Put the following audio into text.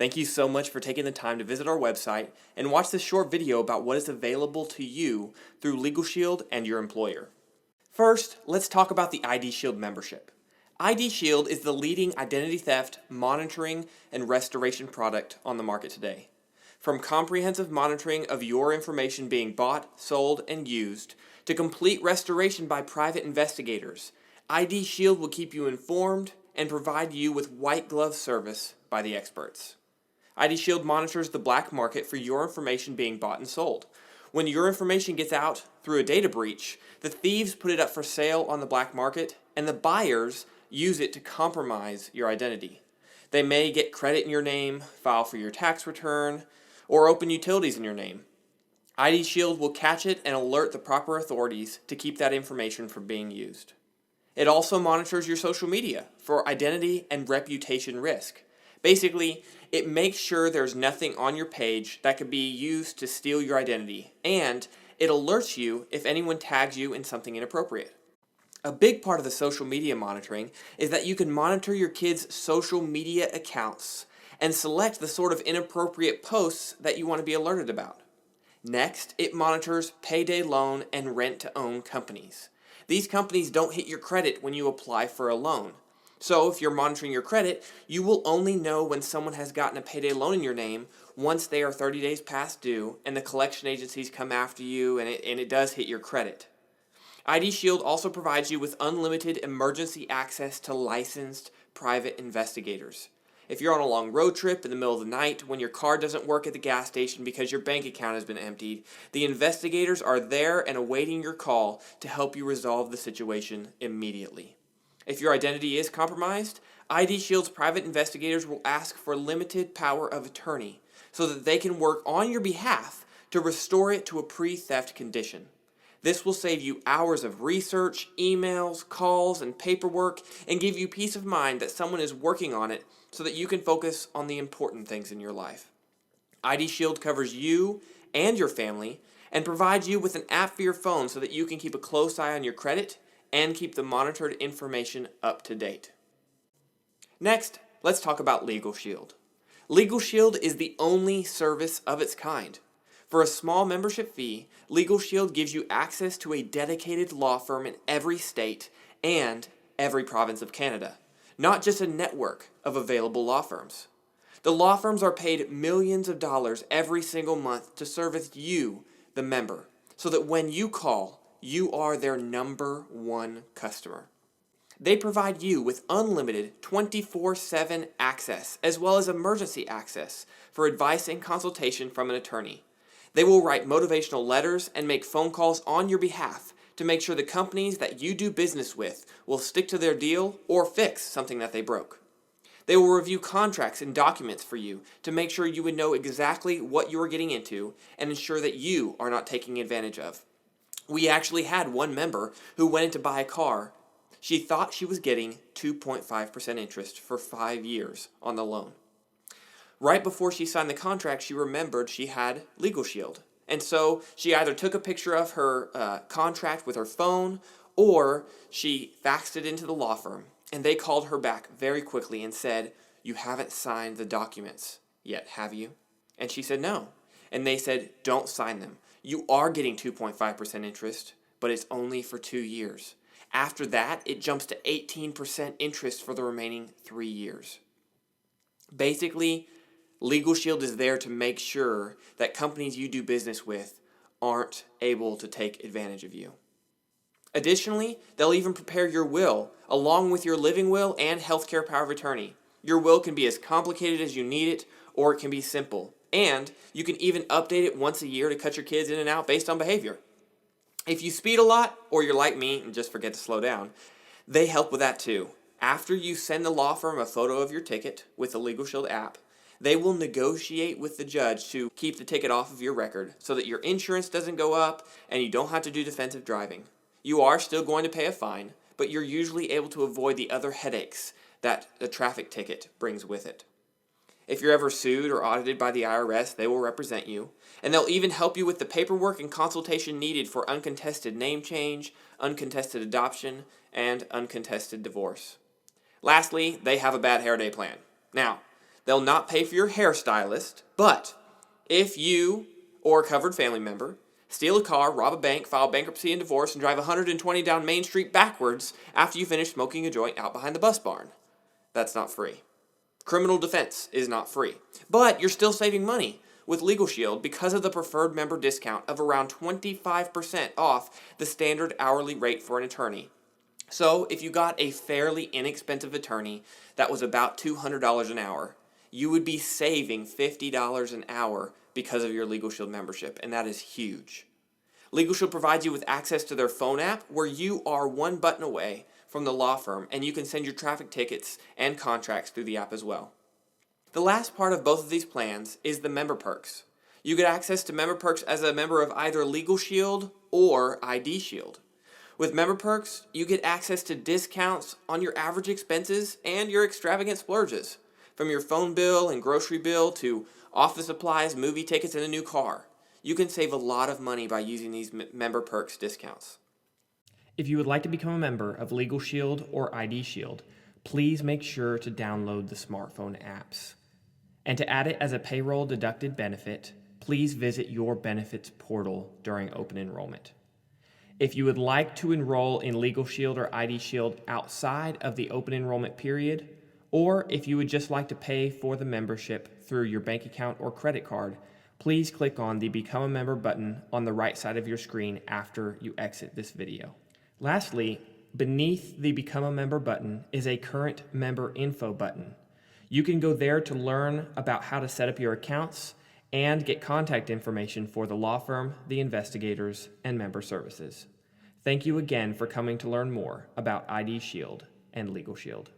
Thank you so much for taking the time to visit our website and watch this short video about what is available to you through Legal Shield and your employer. First, let's talk about the ID Shield membership. ID Shield is the leading identity theft monitoring and restoration product on the market today. From comprehensive monitoring of your information being bought, sold, and used, to complete restoration by private investigators, ID Shield will keep you informed and provide you with white glove service by the experts. ID Shield monitors the black market for your information being bought and sold. When your information gets out through a data breach, the thieves put it up for sale on the black market, and the buyers use it to compromise your identity. They may get credit in your name, file for your tax return, or open utilities in your name. ID Shield will catch it and alert the proper authorities to keep that information from being used. It also monitors your social media for identity and reputation risk. Basically, it makes sure there's nothing on your page that could be used to steal your identity, and it alerts you if anyone tags you in something inappropriate. A big part of the social media monitoring is that you can monitor your kids' social media accounts and select the sort of inappropriate posts that you want to be alerted about. Next, it monitors payday loan and rent-to-own companies. These companies don't hit your credit when you apply for a loan. So if you're monitoring your credit, you will only know when someone has gotten a payday loan in your name once they are 30 days past due and the collection agencies come after you and it does hit your credit. ID Shield also provides you with unlimited emergency access to licensed private investigators. If you're on a long road trip in the middle of the night when your car doesn't work at the gas station because your bank account has been emptied, the investigators are there and awaiting your call to help you resolve the situation immediately. If your identity is compromised, ID Shield's private investigators will ask for limited power of attorney so that they can work on your behalf to restore it to a pre-theft condition. This will save you hours of research, emails, calls, and paperwork, and give you peace of mind that someone is working on it so that you can focus on the important things in your life. ID Shield covers you and your family and provides you with an app for your phone so that you can keep a close eye on your credit and keep the monitored information up to date. Next, let's talk about Legal Shield. Legal Shield is the only service of its kind. For a small membership fee, Legal Shield gives you access to a dedicated law firm in every state and every province of Canada, not just a network of available law firms. The law firms are paid millions of dollars every single month to service you, the member, so that when you call, you are their number one customer. They provide you with unlimited 24/7 access as well as emergency access for advice and consultation from an attorney. They will write motivational letters and make phone calls on your behalf to make sure the companies that you do business with will stick to their deal or fix something that they broke. They will review contracts and documents for you to make sure you would know exactly what you are getting into and ensure that you are not taking advantage of. We actually had one member who went in to buy a car. She thought she was getting 2.5% interest for 5 years on the loan. Right before she signed the contract, she remembered she had Legal Shield. And so she either took a picture of her contract with her phone or she faxed it into the law firm. And they called her back very quickly and said, "You haven't signed the documents yet, have you?" And she said, "No." And they said, "Don't sign them. You are getting 2.5% interest, but it's only for 2 years. After that, it jumps to 18% interest for the remaining 3 years." Basically, Legal Shield is there to make sure that companies you do business with aren't able to take advantage of you. Additionally, they'll even prepare your will, along with your living will and healthcare power of attorney. Your will can be as complicated as you need it, or it can be simple. And you can even update it once a year to cut your kids in and out based on behavior. If you speed a lot, or you're like me and just forget to slow down, they help with that too. After you send the law firm a photo of your ticket with the Legal Shield app, they will negotiate with the judge to keep the ticket off of your record so that your insurance doesn't go up and you don't have to do defensive driving. You are still going to pay a fine, but you're usually able to avoid the other headaches that the traffic ticket brings with it. If you're ever sued or audited by the IRS, they will represent you, and they'll even help you with the paperwork and consultation needed for uncontested name change, uncontested adoption, and uncontested divorce. Lastly, they have a bad hair day plan. Now, They'll not pay for your hairstylist, but if you or a covered family member steal a car, rob a bank, file bankruptcy and divorce, and drive 120 down Main Street backwards after you finish smoking a joint out behind the bus barn, that's not free. Criminal defense is not free, but you're still saving money with Legal Shield because of the preferred member discount of around 25% off the standard hourly rate for an attorney. So if you got a fairly inexpensive attorney that was about $200 an hour, you would be saving $50 an hour because of your Legal Shield membership, and that is huge. Legal Shield provides you with access to their phone app where you are one button away from the law firm, and you can send your traffic tickets and contracts through the app as well. The last part of both of these plans is the member perks. You get access to member perks as a member of either Legal Shield or ID Shield. With member perks, you get access to discounts on your average expenses and your extravagant splurges, from your phone bill and grocery bill to office supplies, movie tickets, and a new car. You can save a lot of money by using these member perks discounts. If you would like to become a member of Legal Shield or ID Shield, please make sure to download the smartphone apps. And to add it as a payroll deducted benefit, please visit your benefits portal during open enrollment. If you would like to enroll in Legal Shield or ID Shield outside of the open enrollment period, or if you would just like to pay for the membership through your bank account or credit card, please click on the Become a Member button on the right side of your screen after you exit this video. Lastly, beneath the Become a Member button is a Current Member Info button. You can go there to learn about how to set up your accounts and get contact information for the law firm, the investigators, and member services. Thank you again for coming to learn more about ID Shield and Legal Shield.